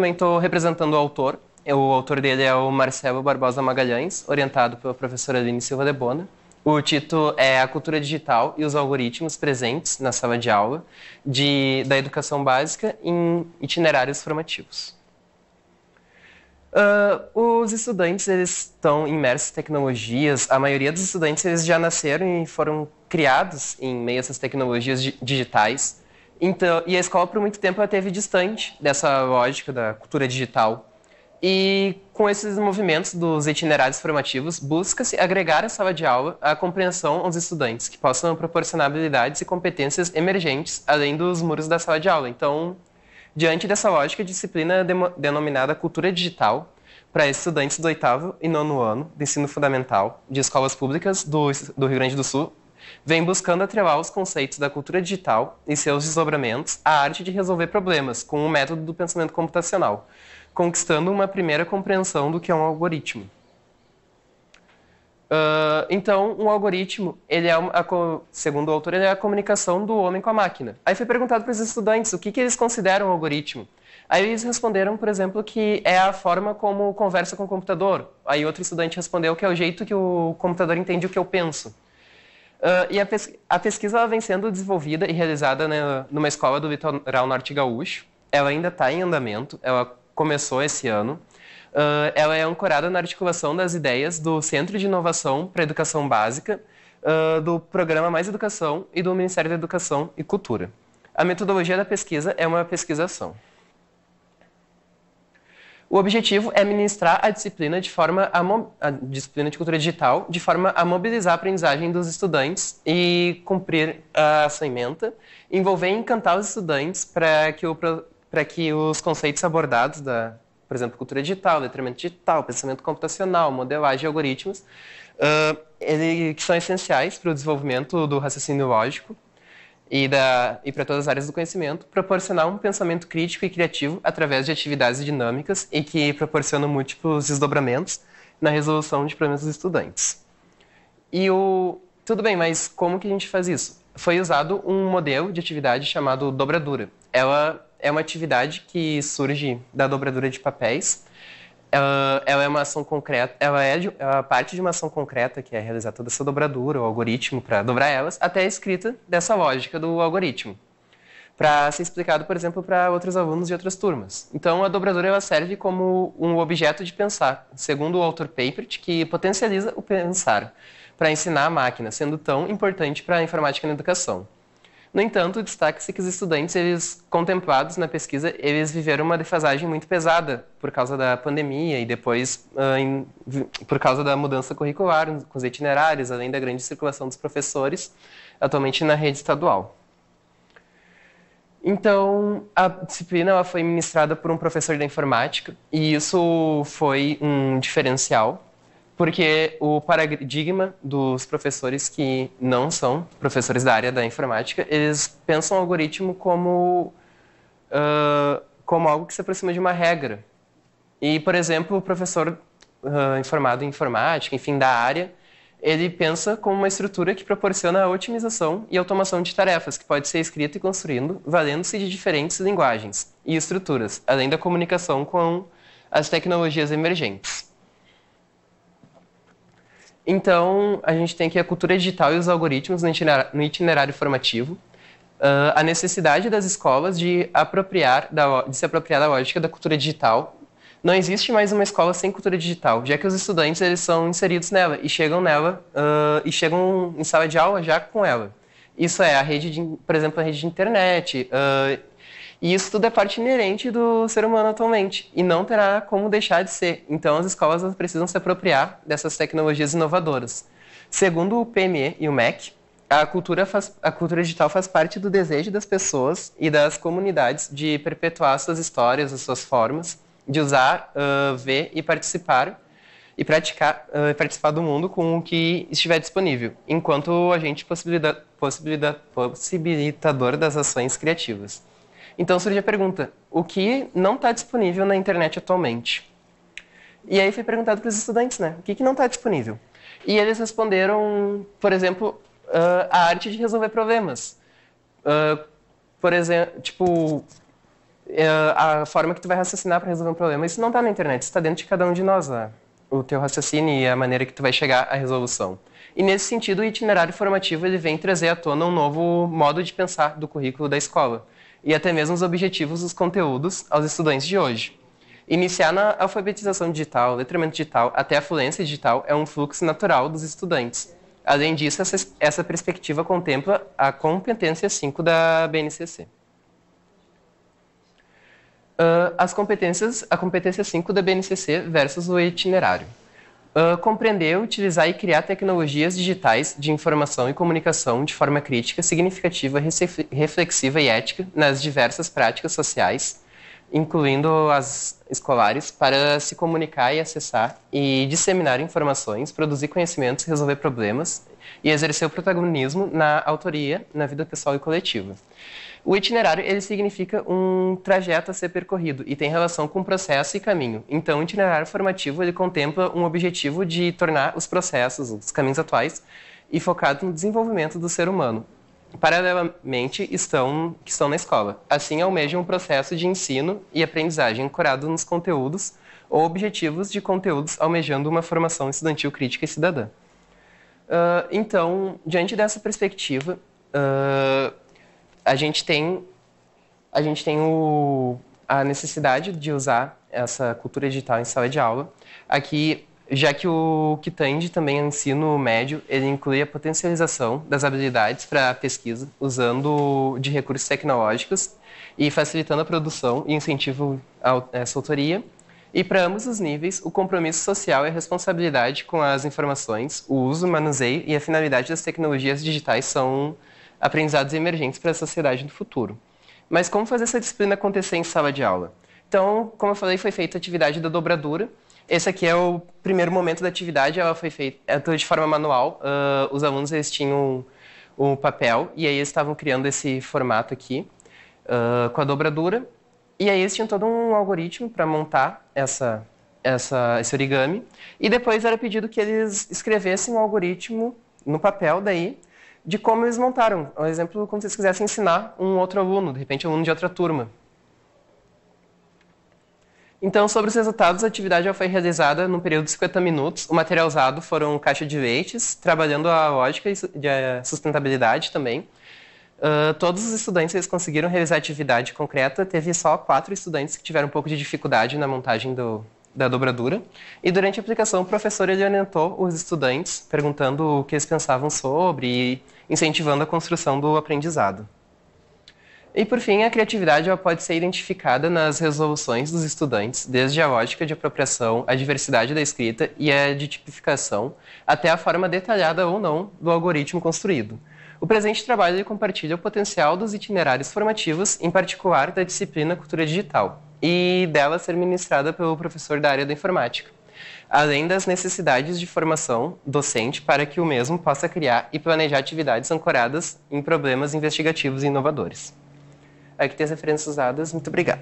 Também estou representando o autor. O autor dele é o Marcelo Barbosa Magalhães, orientado pela professora Aline Silva de Bona. O título é A Cultura Digital e os Algoritmos Presentes na Sala de Aula da Educação Básica em Itinerários Formativos. Os estudantes eles estão imersos em tecnologias. A maioria dos estudantes eles já nasceram e foram criados em meio a essas tecnologias digitais. Então, e a escola, por muito tempo, ela esteve distante dessa lógica da cultura digital. E com esses movimentos dos itinerários formativos, busca-se agregar à sala de aula a compreensão aos estudantes, que possam proporcionar habilidades e competências emergentes, além dos muros da sala de aula. Então, diante dessa lógica, a disciplina denominada Cultura Digital, para estudantes do 8º e 9º ano de ensino fundamental de escolas públicas do Rio Grande do Sul, vem buscando atrelar os conceitos da cultura digital e seus desdobramentos à arte de resolver problemas com o método do pensamento computacional, conquistando uma primeira compreensão do que é um algoritmo. Então, um algoritmo, ele é segundo o autor, ele é a comunicação do homem com a máquina. Aí foi perguntado para os estudantes o que eles consideram um algoritmo. Aí eles responderam, por exemplo, que é a forma como conversa com o computador. Aí outro estudante respondeu que é o jeito que o computador entende o que eu penso. E a pesquisa ela vem sendo desenvolvida e realizada numa escola do Litoral Norte Gaúcho. Ela ainda está em andamento, ela começou esse ano. Ela é ancorada na articulação das ideias do Centro de Inovação para a Educação Básica, do Programa Mais Educação e do Ministério da Educação e Cultura. A metodologia da pesquisa é uma pesquisação. O objetivo é ministrar a disciplina disciplina de cultura digital de forma a mobilizar a aprendizagem dos estudantes e cumprir a sua ementa, envolver e encantar os estudantes para que os conceitos abordados por exemplo, cultura digital, letramento digital, pensamento computacional, modelagem e algoritmos, que são essenciais para o desenvolvimento do raciocínio lógico e para todas as áreas do conhecimento, proporcionar um pensamento crítico e criativo através de atividades dinâmicas e que proporcionam múltiplos desdobramentos na resolução de problemas dos estudantes. Tudo bem, mas como que a gente faz isso? Foi usado um modelo de atividade chamado dobradura. Ela é uma atividade que surge da dobradura de papéis. Ela é uma ação concreta, ela parte de uma ação concreta que é realizar toda essa dobradura, o algoritmo para dobrar elas, até a escrita dessa lógica do algoritmo, para ser explicado, por exemplo, para outros alunos de outras turmas. Então, a dobradura ela serve como um objeto de pensar, segundo o autor Papert, que potencializa o pensar para ensinar a máquina, sendo tão importante para a informática na educação. No entanto, destaca-se que os estudantes, eles contemplados na pesquisa, eles viveram uma defasagem muito pesada por causa da pandemia e depois por causa da mudança curricular com os itinerários, além da grande circulação dos professores, atualmente na rede estadual. Então, a disciplina ela foi ministrada por um professor da informática e isso foi um diferencial, porque o paradigma dos professores que não são professores da área da informática, eles pensam o algoritmo como algo que se aproxima de uma regra. E, por exemplo, o professor informado em informática, enfim, da área, ele pensa como uma estrutura que proporciona a otimização e automação de tarefas, que pode ser escrita e construindo, valendo-se de diferentes linguagens e estruturas, além da comunicação com as tecnologias emergentes. Então, a gente tem aqui a cultura digital e os algoritmos no itinerário formativo, a necessidade das escolas de se apropriar da lógica da cultura digital. Não existe mais uma escola sem cultura digital, já que os estudantes eles são inseridos nela e chegam em sala de aula já com ela. Isso é por exemplo, a rede de internet. E isso tudo é parte inerente do ser humano atualmente e não terá como deixar de ser. Então, as escolas precisam se apropriar dessas tecnologias inovadoras. Segundo o PME e o MEC, a cultura digital faz parte do desejo das pessoas e das comunidades de perpetuar suas histórias, as suas formas, de usar, ver e participar e participar do mundo com o que estiver disponível, enquanto agente possibilitador das ações criativas. Então surge a pergunta, o que não está disponível na internet atualmente? E aí foi perguntado para os estudantes, né? O que não está disponível? E eles responderam, por exemplo, a arte de resolver problemas. Por exemplo, a forma que tu vai raciocinar para resolver um problema, isso não está na internet, isso está dentro de cada um de nós, o teu raciocínio e a maneira que tu vai chegar à resolução. E nesse sentido, o itinerário formativo ele vem trazer à tona um novo modo de pensar do currículo da escola e até mesmo os objetivos dos conteúdos aos estudantes de hoje. Iniciar na alfabetização digital, letramento digital, até a fluência digital é um fluxo natural dos estudantes. Além disso, essa perspectiva contempla a competência 5 da BNCC. A competência 5 da BNCC versus o itinerário. Compreender, utilizar e criar tecnologias digitais de informação e comunicação de forma crítica, significativa, reflexiva e ética nas diversas práticas sociais, incluindo as escolares, para se comunicar e acessar e disseminar informações, produzir conhecimentos, resolver problemas e exercer o protagonismo na autoria, na vida pessoal e coletiva. O itinerário ele significa um trajeto a ser percorrido e tem relação com processo e caminho. Então, o itinerário formativo ele contempla um objetivo de tornar os processos, os caminhos atuais, e focado no desenvolvimento do ser humano. Paralelamente, que estão na escola. Assim, almejam um processo de ensino e aprendizagem ancorado nos conteúdos ou objetivos de conteúdos, almejando uma formação estudantil crítica e cidadã. Então, diante dessa perspectiva, a gente tem a necessidade de usar essa cultura digital em sala de aula. Aqui, já que o Kitand também é ensino médio, ele inclui a potencialização das habilidades para a pesquisa, usando de recursos tecnológicos e facilitando a produção e incentivo a essa autoria. E para ambos os níveis, o compromisso social e a responsabilidade com as informações, o uso, o manuseio e a finalidade das tecnologias digitais são aprendizados emergentes para a sociedade do futuro. Mas como fazer essa disciplina acontecer em sala de aula? Então, como eu falei, foi feita a atividade da dobradura. Esse aqui é o primeiro momento da atividade, ela foi feita de forma manual. Os alunos eles tinham um papel e aí eles estavam criando esse formato aqui com a dobradura. E aí eles tinham todo um algoritmo para montar esse origami. E depois era pedido que eles escrevessem um algoritmo no papel daí, de como eles montaram. Um exemplo, como se vocês quisessem ensinar um outro aluno, de repente um aluno de outra turma. Então, sobre os resultados, a atividade foi realizada num período de 50 minutos. O material usado foram caixa de leites, trabalhando a lógica e a sustentabilidade também. Todos os estudantes eles conseguiram realizar a atividade concreta. Teve só 4 estudantes que tiveram um pouco de dificuldade na montagem da dobradura. E durante a aplicação, o professor ele orientou os estudantes, perguntando o que eles pensavam sobre e incentivando a construção do aprendizado. E, por fim, a criatividade ela pode ser identificada nas resoluções dos estudantes, desde a lógica de apropriação, a diversidade da escrita e a de tipificação, até a forma detalhada ou não do algoritmo construído. O presente trabalho ele compartilha o potencial dos itinerários formativos, em particular da disciplina Cultura Digital, e dela ser ministrada pelo professor da área da informática, além das necessidades de formação docente para que o mesmo possa criar e planejar atividades ancoradas em problemas investigativos e inovadores. Aqui tem as referências usadas. Muito obrigado.